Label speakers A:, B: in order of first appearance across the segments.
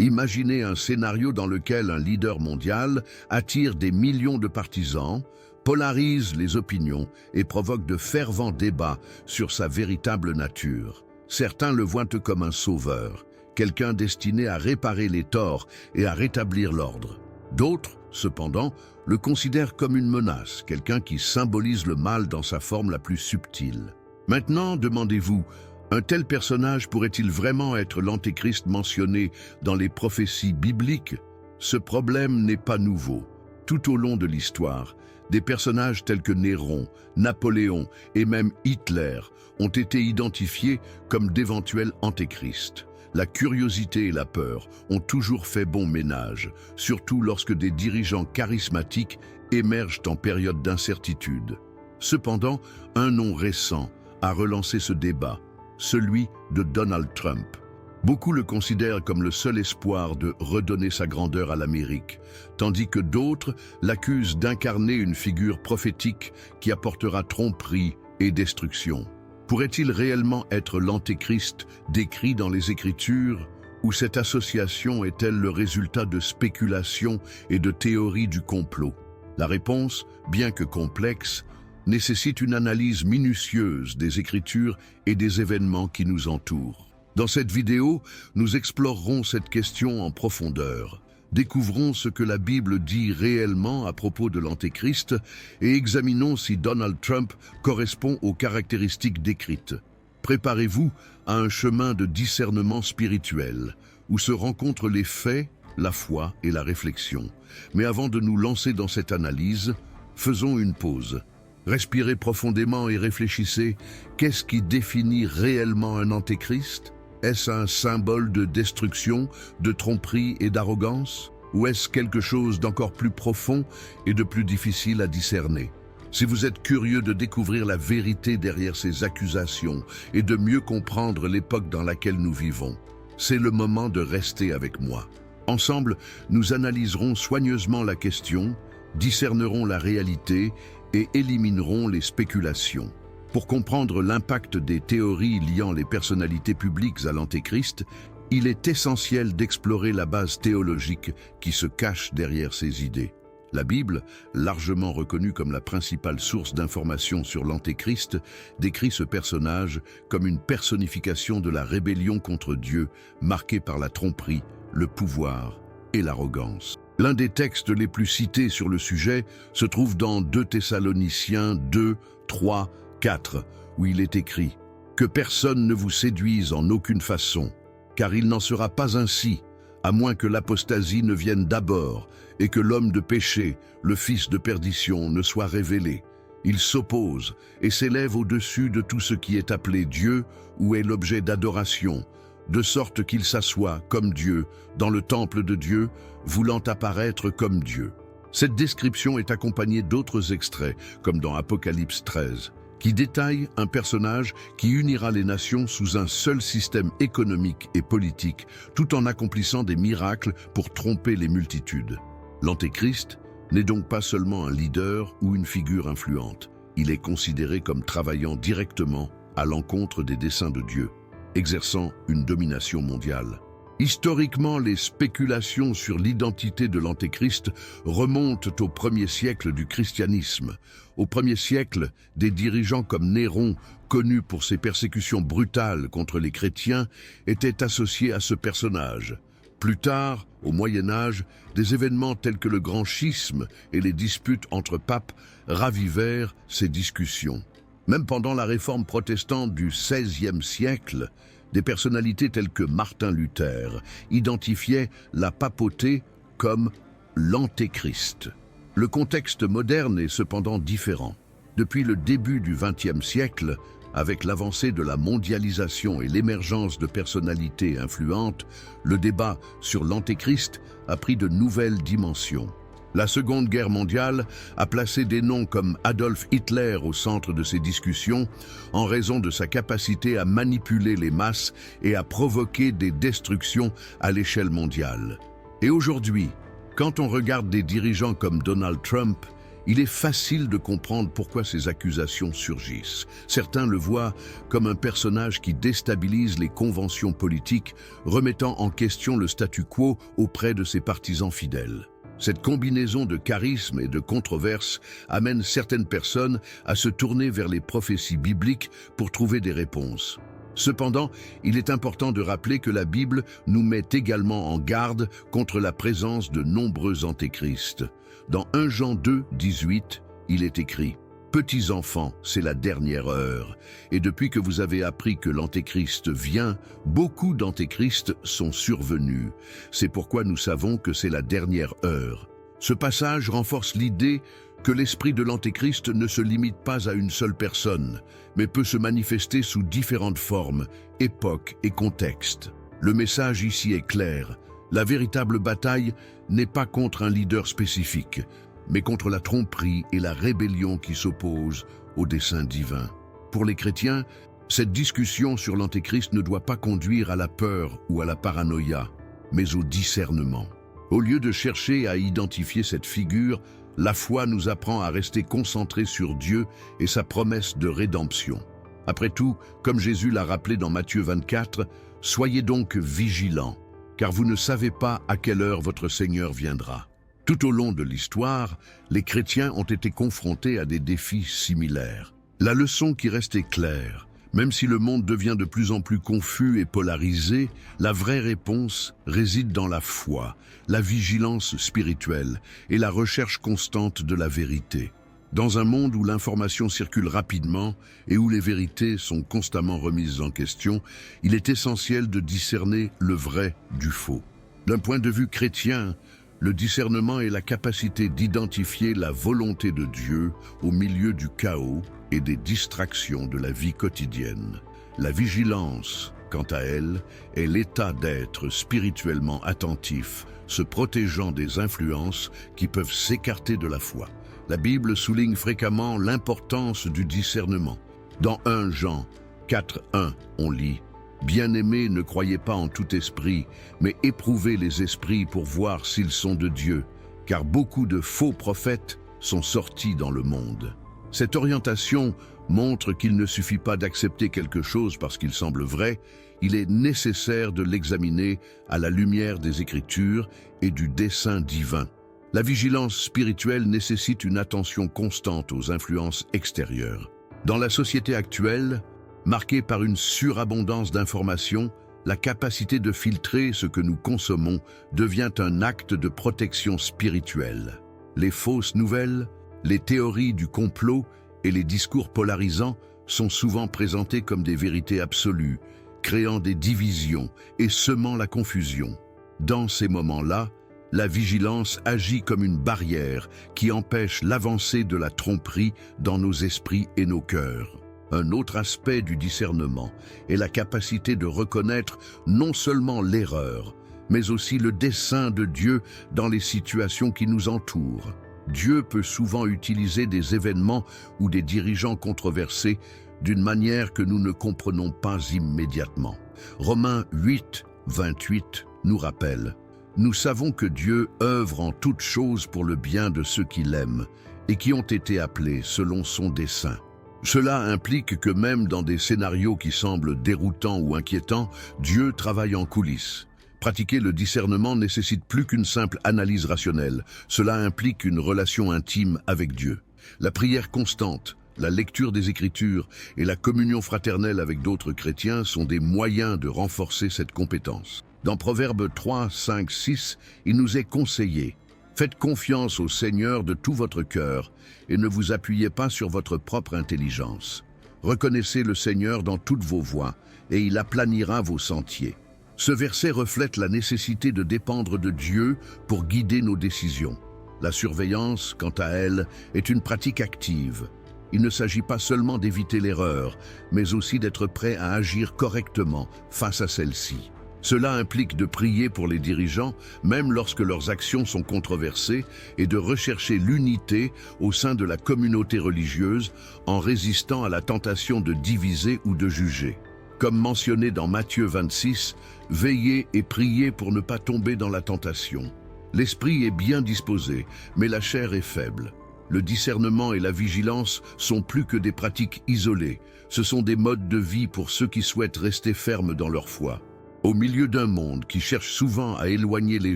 A: Imaginez un scénario dans lequel un leader mondial attire des millions de partisans, polarise les opinions et provoque de fervents débats sur sa véritable nature. Certains le voient comme un sauveur, quelqu'un destiné à réparer les torts et à rétablir l'ordre. D'autres, cependant, le considèrent comme une menace, quelqu'un qui symbolise le mal dans sa forme la plus subtile. Maintenant, demandez-vous, un tel personnage pourrait-il vraiment être l'antéchrist mentionné dans les prophéties bibliques? Ce problème n'est pas nouveau. Tout au long de l'histoire, des personnages tels que Néron, Napoléon et même Hitler ont été identifiés comme d'éventuels antéchrists. La curiosité et la peur ont toujours fait bon ménage, surtout lorsque des dirigeants charismatiques émergent en période d'incertitude. Cependant, un nom récent a relancé ce débat, celui de Donald Trump. Beaucoup le considèrent comme le seul espoir de redonner sa grandeur à l'Amérique, tandis que d'autres l'accusent d'incarner une figure prophétique qui apportera tromperie et destruction. Pourrait-il réellement être l'antéchrist décrit dans les Écritures, ou cette association est-elle le résultat de spéculations et de théories du complot? La réponse, bien que complexe, nécessite une analyse minutieuse des Écritures et des événements qui nous entourent. Dans cette vidéo, nous explorerons cette question en profondeur. Découvrons ce que la Bible dit réellement à propos de l'Antéchrist et examinons si Donald Trump correspond aux caractéristiques décrites. Préparez-vous à un chemin de discernement spirituel où se rencontrent les faits, la foi et la réflexion. Mais avant de nous lancer dans cette analyse, faisons une pause. Respirez profondément et réfléchissez. Qu'est-ce qui définit réellement un antéchrist? Est-ce un symbole de destruction, de tromperie et d'arrogance? Ou est-ce quelque chose d'encore plus profond et de plus difficile à discerner? Si vous êtes curieux de découvrir la vérité derrière ces accusations et de mieux comprendre l'époque dans laquelle nous vivons, c'est le moment de rester avec moi. Ensemble, nous analyserons soigneusement la question, discernerons la réalité et éliminerons les spéculations. Pour comprendre l'impact des théories liant les personnalités publiques à l'Antéchrist, il est essentiel d'explorer la base théologique qui se cache derrière ces idées. La Bible, largement reconnue comme la principale source d'informations sur l'Antéchrist, décrit ce personnage comme une personnification de la rébellion contre Dieu, marquée par la tromperie, le pouvoir et l'arrogance. L'un des textes les plus cités sur le sujet se trouve dans 2 Thessaloniciens 2, 3, 4, où il est écrit « Que personne ne vous séduise en aucune façon, car il n'en sera pas ainsi, à moins que l'apostasie ne vienne d'abord et que l'homme de péché, le fils de perdition, ne soit révélé. Il s'oppose et s'élève au-dessus de tout ce qui est appelé Dieu ou est l'objet d'adoration, de sorte qu'il s'assoit comme Dieu dans le temple de Dieu, voulant apparaître comme Dieu. » Cette description est accompagnée d'autres extraits, comme dans Apocalypse 13, qui détaille un personnage qui unira les nations sous un seul système économique et politique, tout en accomplissant des miracles pour tromper les multitudes. L'Antéchrist n'est donc pas seulement un leader ou une figure influente. Il est considéré comme travaillant directement à l'encontre des desseins de Dieu, exerçant une domination mondiale. Historiquement, les spéculations sur l'identité de l'Antéchrist remontent au 1er siècle du christianisme. Au 1er siècle, des dirigeants comme Néron, connu pour ses persécutions brutales contre les chrétiens, étaient associés à ce personnage. Plus tard, au Moyen Âge, des événements tels que le Grand Schisme et les disputes entre papes ravivèrent ces discussions. Même pendant la réforme protestante du XVIe siècle, des personnalités telles que Martin Luther identifiaient la papauté comme l'Antéchrist. Le contexte moderne est cependant différent. Depuis le début du XXe siècle, avec l'avancée de la mondialisation et l'émergence de personnalités influentes, le débat sur l'Antéchrist a pris de nouvelles dimensions. La Seconde Guerre mondiale a placé des noms comme Adolf Hitler au centre de ces discussions en raison de sa capacité à manipuler les masses et à provoquer des destructions à l'échelle mondiale. Et aujourd'hui, quand on regarde des dirigeants comme Donald Trump, Il est facile de comprendre pourquoi ces accusations surgissent. Certains le voient comme un personnage qui déstabilise les conventions politiques, remettant en question le statu quo auprès de ses partisans fidèles. Cette combinaison de charisme et de controverse amène certaines personnes à se tourner vers les prophéties bibliques pour trouver des réponses. Cependant, il est important de rappeler que la Bible nous met également en garde contre la présence de nombreux antéchrists. Dans 1 Jean 2, 18, il est écrit « Petits enfants, c'est la dernière heure. Et depuis que vous avez appris que l'antéchrist vient, beaucoup d'antéchrists sont survenus. C'est pourquoi nous savons que c'est la dernière heure. » Ce passage renforce l'idée que l'esprit de l'antéchrist ne se limite pas à une seule personne, mais peut se manifester sous différentes formes, époques et contextes. Le message ici est clair. La véritable bataille n'est pas contre un leader spécifique, mais contre la tromperie et la rébellion qui s'opposent au dessein divin. Pour les chrétiens, cette discussion sur l'antéchrist ne doit pas conduire à la peur ou à la paranoïa, mais au discernement. Au lieu de chercher à identifier cette figure, la foi nous apprend à rester concentrés sur Dieu et sa promesse de rédemption. Après tout, comme Jésus l'a rappelé dans Matthieu 24, « Soyez donc vigilants, car vous ne savez pas à quelle heure votre Seigneur viendra. » Tout au long de l'histoire, les chrétiens ont été confrontés à des défis similaires. La leçon qui reste est claire. Même si le monde devient de plus en plus confus et polarisé, la vraie réponse réside dans la foi, la vigilance spirituelle et la recherche constante de la vérité. Dans un monde où l'information circule rapidement et où les vérités sont constamment remises en question, il est essentiel de discerner le vrai du faux. D'un point de vue chrétien, le discernement est la capacité d'identifier la volonté de Dieu au milieu du chaos et des distractions de la vie quotidienne. La vigilance, quant à elle, est l'état d'être spirituellement attentif, se protégeant des influences qui peuvent s'écarter de la foi. La Bible souligne fréquemment l'importance du discernement. Dans 1 Jean 4:1, on lit « Bien-aimés, ne croyez pas en tout esprit, mais éprouvez les esprits pour voir s'ils sont de Dieu, car beaucoup de faux prophètes sont sortis dans le monde. » Cette orientation montre qu'il ne suffit pas d'accepter quelque chose parce qu'il semble vrai, il est nécessaire de l'examiner à la lumière des Écritures et du dessein divin. La vigilance spirituelle nécessite une attention constante aux influences extérieures. Dans la société actuelle, marquée par une surabondance d'informations, la capacité de filtrer ce que nous consommons devient un acte de protection spirituelle. Les fausses nouvelles, les théories du complot et les discours polarisants sont souvent présentés comme des vérités absolues, créant des divisions et semant la confusion. Dans ces moments-là, la vigilance agit comme une barrière qui empêche l'avancée de la tromperie dans nos esprits et nos cœurs. Un autre aspect du discernement est la capacité de reconnaître non seulement l'erreur, mais aussi le dessein de Dieu dans les situations qui nous entourent. Dieu peut souvent utiliser des événements ou des dirigeants controversés d'une manière que nous ne comprenons pas immédiatement. Romains 8, 28 nous rappelle « Nous savons que Dieu œuvre en toutes choses pour le bien de ceux qui l'aiment et qui ont été appelés selon son dessein. » Cela implique que même dans des scénarios qui semblent déroutants ou inquiétants, Dieu travaille en coulisses. Pratiquer le discernement nécessite plus qu'une simple analyse rationnelle. Cela implique une relation intime avec Dieu. La prière constante, la lecture des Écritures et la communion fraternelle avec d'autres chrétiens sont des moyens de renforcer cette compétence. Dans Proverbes 3, 5, 6, il nous est conseillé « Faites confiance au Seigneur de tout votre cœur et ne vous appuyez pas sur votre propre intelligence. Reconnaissez le Seigneur dans toutes vos voies et il aplanira vos sentiers. » Ce verset reflète la nécessité de dépendre de Dieu pour guider nos décisions. La surveillance, quant à elle, est une pratique active. Il ne s'agit pas seulement d'éviter l'erreur, mais aussi d'être prêt à agir correctement face à celle-ci. Cela implique de prier pour les dirigeants, même lorsque leurs actions sont controversées, et de rechercher l'unité au sein de la communauté religieuse en résistant à la tentation de diviser ou de juger. Comme mentionné dans Matthieu 26, veillez et priez pour ne pas tomber dans la tentation. L'esprit est bien disposé, mais la chair est faible. Le discernement et la vigilance sont plus que des pratiques isolées, ce sont des modes de vie pour ceux qui souhaitent rester fermes dans leur foi. Au milieu d'un monde qui cherche souvent à éloigner les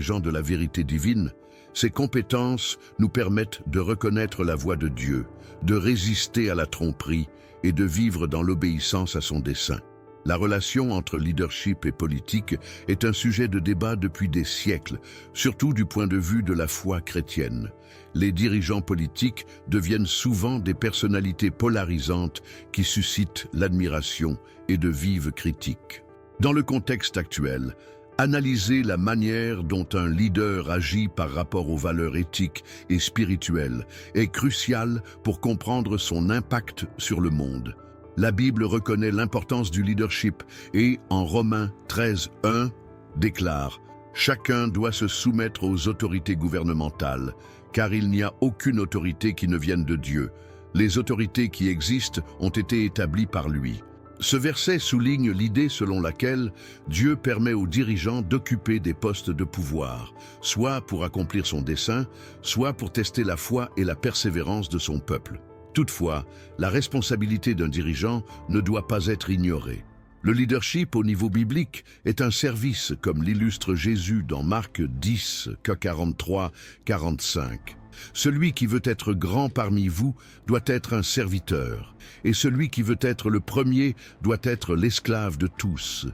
A: gens de la vérité divine, ces compétences nous permettent de reconnaître la voix de Dieu, de résister à la tromperie et de vivre dans l'obéissance à son dessein. La relation entre leadership et politique est un sujet de débat depuis des siècles, surtout du point de vue de la foi chrétienne. Les dirigeants politiques deviennent souvent des personnalités polarisantes qui suscitent l'admiration et de vives critiques. Dans le contexte actuel, analyser la manière dont un leader agit par rapport aux valeurs éthiques et spirituelles est crucial pour comprendre son impact sur le monde. La Bible reconnaît l'importance du leadership et, en Romains 13:1, déclare « Chacun doit se soumettre aux autorités gouvernementales, car il n'y a aucune autorité qui ne vienne de Dieu. Les autorités qui existent ont été établies par lui. » Ce verset souligne l'idée selon laquelle Dieu permet aux dirigeants d'occuper des postes de pouvoir, soit pour accomplir son dessein, soit pour tester la foi et la persévérance de son peuple. Toutefois, la responsabilité d'un dirigeant ne doit pas être ignorée. Le leadership au niveau biblique est un service, comme l'illustre Jésus dans Marc 10, 43-45. Celui qui veut être grand parmi vous doit être un serviteur, et celui qui veut être le premier doit être l'esclave de tous.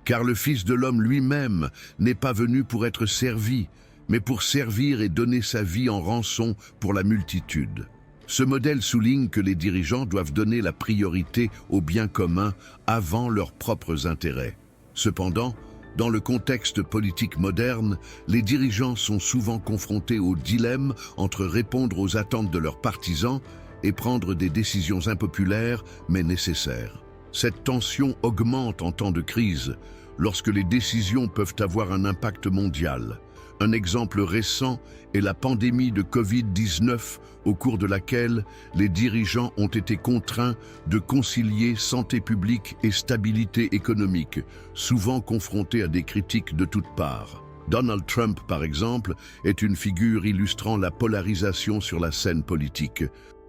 A: Car le Fils de l'homme lui-même n'est pas venu pour être servi, mais pour servir et donner sa vie en rançon pour la multitude. Ce modèle souligne que les dirigeants doivent donner la priorité au bien commun avant leurs propres intérêts. Cependant, dans le contexte politique moderne, les dirigeants sont souvent confrontés au dilemme entre répondre aux attentes de leurs partisans et prendre des décisions impopulaires mais nécessaires. Cette tension augmente en temps de crise, lorsque les décisions peuvent avoir un impact mondial. Un exemple récent est la pandémie de Covid-19, au cours de laquelle les dirigeants ont été contraints de concilier santé publique et stabilité économique, souvent confrontés à des critiques de toutes parts. Donald Trump, par exemple, est une figure illustrant la polarisation sur la scène politique.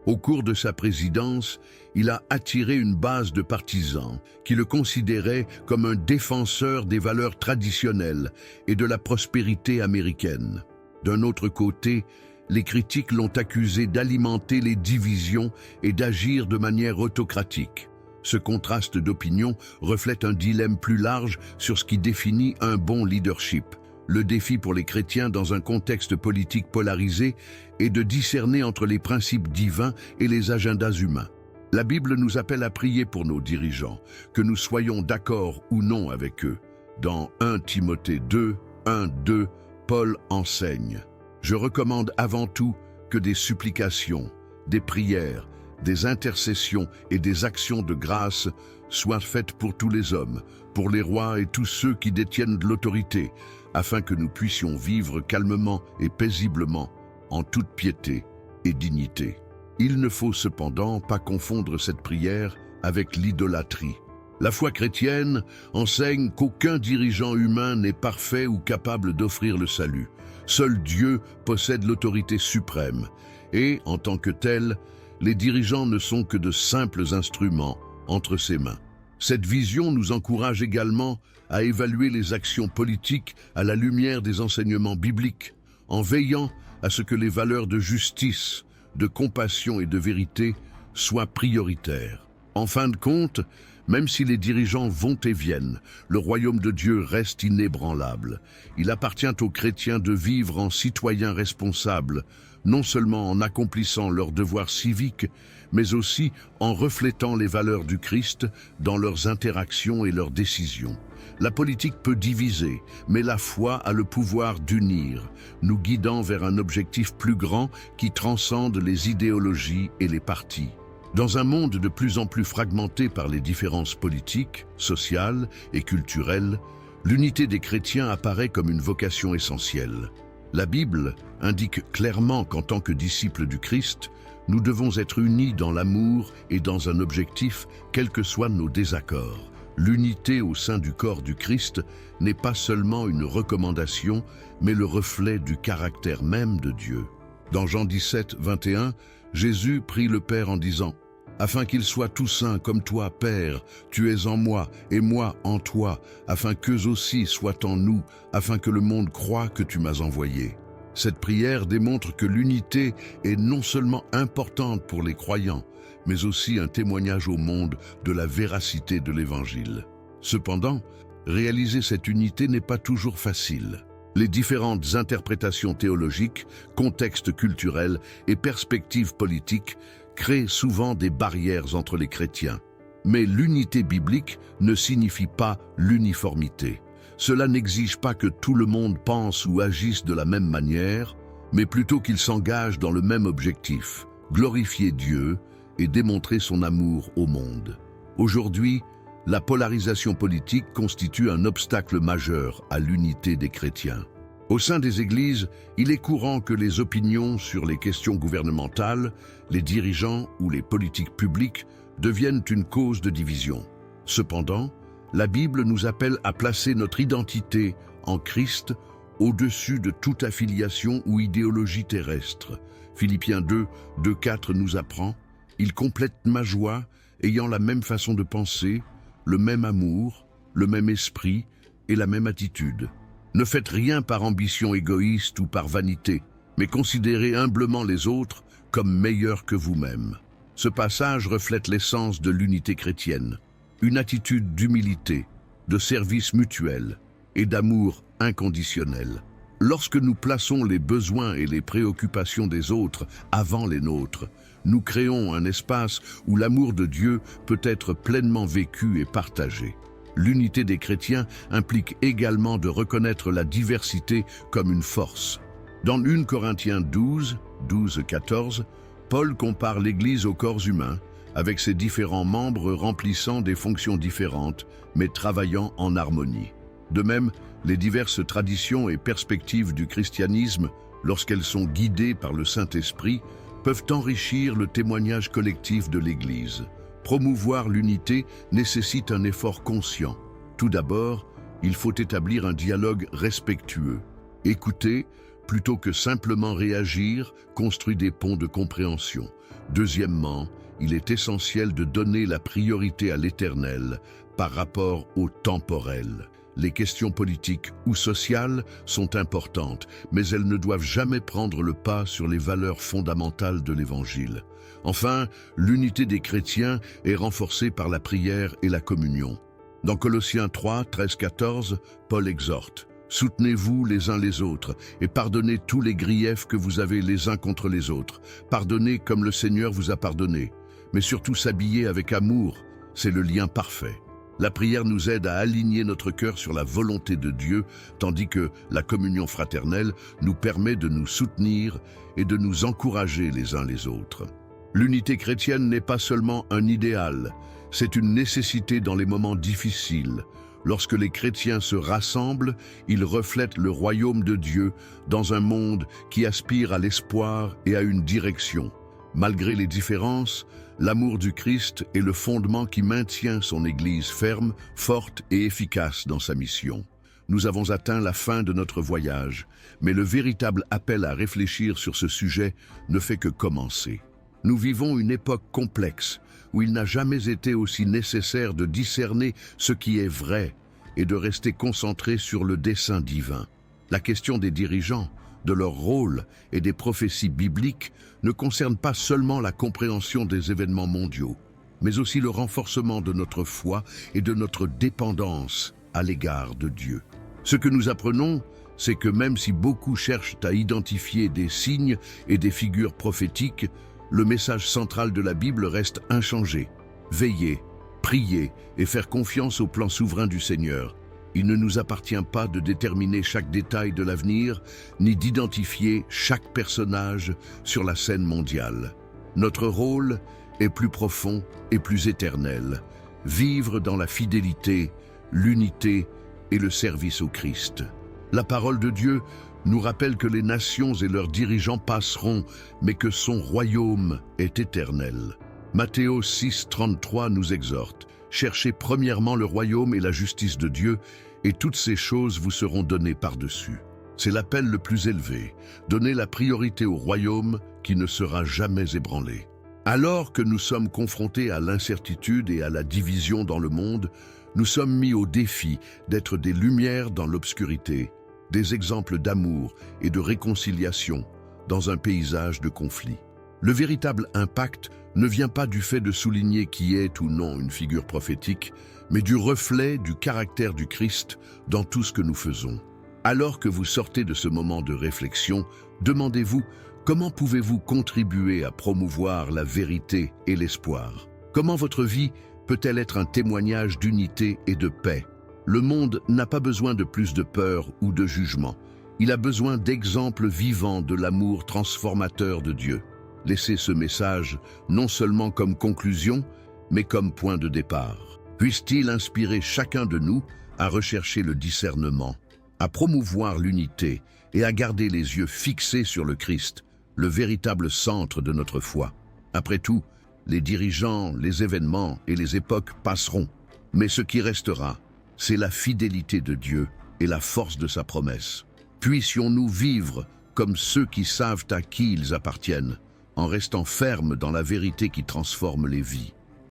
A: Au cours de sa présidence, il a attiré une base de partisans qui le considéraient comme un défenseur des valeurs traditionnelles et de la prospérité américaine. D'un autre côté, les critiques l'ont accusé d'alimenter les divisions et d'agir de manière autocratique. Ce contraste d'opinion reflète un dilemme plus large sur ce qui définit un bon leadership. Le défi pour les chrétiens dans un contexte politique polarisé est de discerner entre les principes divins et les agendas humains. La Bible nous appelle à prier pour nos dirigeants, que nous soyons d'accord ou non avec eux. Dans 1 Timothée 2, 1-2, Paul enseigne « Je recommande avant tout que des supplications, des prières, des intercessions et des actions de grâce soient faites pour tous les hommes, pour les rois et tous ceux qui détiennent de l'autorité, afin que nous puissions vivre calmement et paisiblement, en toute piété et dignité. Il ne faut cependant pas confondre cette prière avec l'idolâtrie. La foi chrétienne enseigne qu'aucun dirigeant humain n'est parfait ou capable d'offrir le salut. Seul Dieu possède l'autorité suprême et, en tant que tel, les dirigeants ne sont que de simples instruments entre ses mains. Cette vision nous encourage également à évaluer les actions politiques à la lumière des enseignements bibliques, en veillant à ce que les valeurs de justice, de compassion et de vérité soient prioritaires. En fin de compte, même si les dirigeants vont et viennent, le royaume de Dieu reste inébranlable. Il appartient aux chrétiens de vivre en citoyens responsables, non seulement en accomplissant leurs devoirs civiques, mais aussi en reflétant les valeurs du Christ dans leurs interactions et leurs décisions. La politique peut diviser, mais la foi a le pouvoir d'unir, nous guidant vers un objectif plus grand qui transcende les idéologies et les partis. Dans un monde de plus en plus fragmenté par les différences politiques, sociales et culturelles, l'unité des chrétiens apparaît comme une vocation essentielle. La Bible indique clairement qu'en tant que disciples du Christ, nous devons être unis dans l'amour et dans un objectif, quels que soient nos désaccords. L'unité au sein du corps du Christ n'est pas seulement une recommandation, mais le reflet du caractère même de Dieu. Dans Jean 17, 21, Jésus prie le Père en disant « Afin qu'ils soient tous saints comme toi, Père, tu es en moi et moi en toi, afin qu'eux aussi soient en nous, afin que le monde croie que tu m'as envoyé. » Cette prière démontre que l'unité est non seulement importante pour les croyants, mais aussi un témoignage au monde de la véracité de l'Évangile. Cependant, réaliser cette unité n'est pas toujours facile. Les différentes interprétations théologiques, contextes culturels et perspectives politiques créent souvent des barrières entre les chrétiens. Mais l'unité biblique ne signifie pas l'uniformité. Cela n'exige pas que tout le monde pense ou agisse de la même manière, mais plutôt qu'il s'engage dans le même objectif, glorifier Dieu et démontrer son amour au monde. Aujourd'hui, la polarisation politique constitue un obstacle majeur à l'unité des chrétiens. Au sein des églises, il est courant que les opinions sur les questions gouvernementales, les dirigeants ou les politiques publiques deviennent une cause de division. Cependant, la Bible nous appelle à placer notre identité en Christ au-dessus de toute affiliation ou idéologie terrestre. Philippiens 2, 2-4 nous apprend « Il complète ma joie, ayant la même façon de penser, le même amour, le même esprit et la même attitude. Ne faites rien par ambition égoïste ou par vanité, mais considérez humblement les autres comme meilleurs que vous-même. » Ce passage reflète l'essence de l'unité chrétienne, une attitude d'humilité, de service mutuel et d'amour inconditionnel. Lorsque nous plaçons les besoins et les préoccupations des autres avant les nôtres, nous créons un espace où l'amour de Dieu peut être pleinement vécu et partagé. L'unité des chrétiens implique également de reconnaître la diversité comme une force. Dans 1 Corinthiens 12, 12-14, Paul compare l'Église au corps humain, avec ses différents membres remplissant des fonctions différentes, mais travaillant en harmonie. De même, les diverses traditions et perspectives du christianisme, lorsqu'elles sont guidées par le Saint-Esprit, peuvent enrichir le témoignage collectif de l'Église. Promouvoir l'unité nécessite un effort conscient. Tout d'abord, il faut établir un dialogue respectueux. Écouter, plutôt que simplement réagir, construit des ponts de compréhension. Deuxièmement, il est essentiel de donner la priorité à l'éternel par rapport au temporel. Les questions politiques ou sociales sont importantes, mais elles ne doivent jamais prendre le pas sur les valeurs fondamentales de l'Évangile. Enfin, l'unité des chrétiens est renforcée par la prière et la communion. Dans Colossiens 3, 13-14, Paul exhorte « Soutenez-vous les uns les autres et pardonnez tous les griefs que vous avez les uns contre les autres. Pardonnez comme le Seigneur vous a pardonné. Mais surtout s'habiller avec amour, c'est le lien parfait. » La prière nous aide à aligner notre cœur sur la volonté de Dieu, tandis que la communion fraternelle nous permet de nous soutenir et de nous encourager les uns les autres. L'unité chrétienne n'est pas seulement un idéal, c'est une nécessité dans les moments difficiles. Lorsque les chrétiens se rassemblent, ils reflètent le royaume de Dieu dans un monde qui aspire à l'espoir et à une direction. Malgré les différences, l'amour du Christ est le fondement qui maintient son Église ferme, forte et efficace dans sa mission. Nous avons atteint la fin de notre voyage, mais le véritable appel à réfléchir sur ce sujet ne fait que commencer. Nous vivons une époque complexe, où il n'a jamais été aussi nécessaire de discerner ce qui est vrai et de rester concentré sur le dessein divin. La question des dirigeants, de leur rôle et des prophéties bibliques ne concerne pas seulement la compréhension des événements mondiaux, mais aussi le renforcement de notre foi et de notre dépendance à l'égard de Dieu. Ce que nous apprenons, c'est que même si beaucoup cherchent à identifier des signes et des figures prophétiques, le message central de la Bible reste inchangé. Veiller, prier et faire confiance au plan souverain du Seigneur. Il ne nous appartient pas de déterminer chaque détail de l'avenir, ni d'identifier chaque personnage sur la scène mondiale. Notre rôle est plus profond et plus éternel. Vivre dans la fidélité, l'unité et le service au Christ. La parole de Dieu nous rappelle que les nations et leurs dirigeants passeront, mais que son royaume est éternel. Matthéo 6, 33 nous exhorte « Cherchez premièrement le royaume et la justice de Dieu, et toutes ces choses vous seront données par-dessus. » C'est l'appel le plus élevé, donner la priorité au royaume qui ne sera jamais ébranlé. Alors que nous sommes confrontés à l'incertitude et à la division dans le monde, nous sommes mis au défi d'être des lumières dans l'obscurité, des exemples d'amour et de réconciliation dans un paysage de conflit. Le véritable impact ne vient pas du fait de souligner qui est ou non une figure prophétique, mais du reflet du caractère du Christ dans tout ce que nous faisons. Alors que vous sortez de ce moment de réflexion, demandez-vous comment pouvez-vous contribuer à promouvoir la vérité et l'espoir? Comment votre vie peut-elle être un témoignage d'unité et de paix? Le monde n'a pas besoin de plus de peur ou de jugement. Il a besoin d'exemples vivants de l'amour transformateur de Dieu. Laissez ce message non seulement comme conclusion, mais comme point de départ. Puisse-t-il inspirer chacun de nous à rechercher le discernement, à promouvoir l'unité et à garder les yeux fixés sur le Christ, le véritable centre de notre foi. Après tout, les dirigeants, les événements et les époques passeront, mais ce qui restera, c'est la fidélité de Dieu et la force de sa promesse. Puissions-nous vivre comme ceux qui savent à qui ils appartiennent, en restant fermes dans la vérité qui transforme les vies.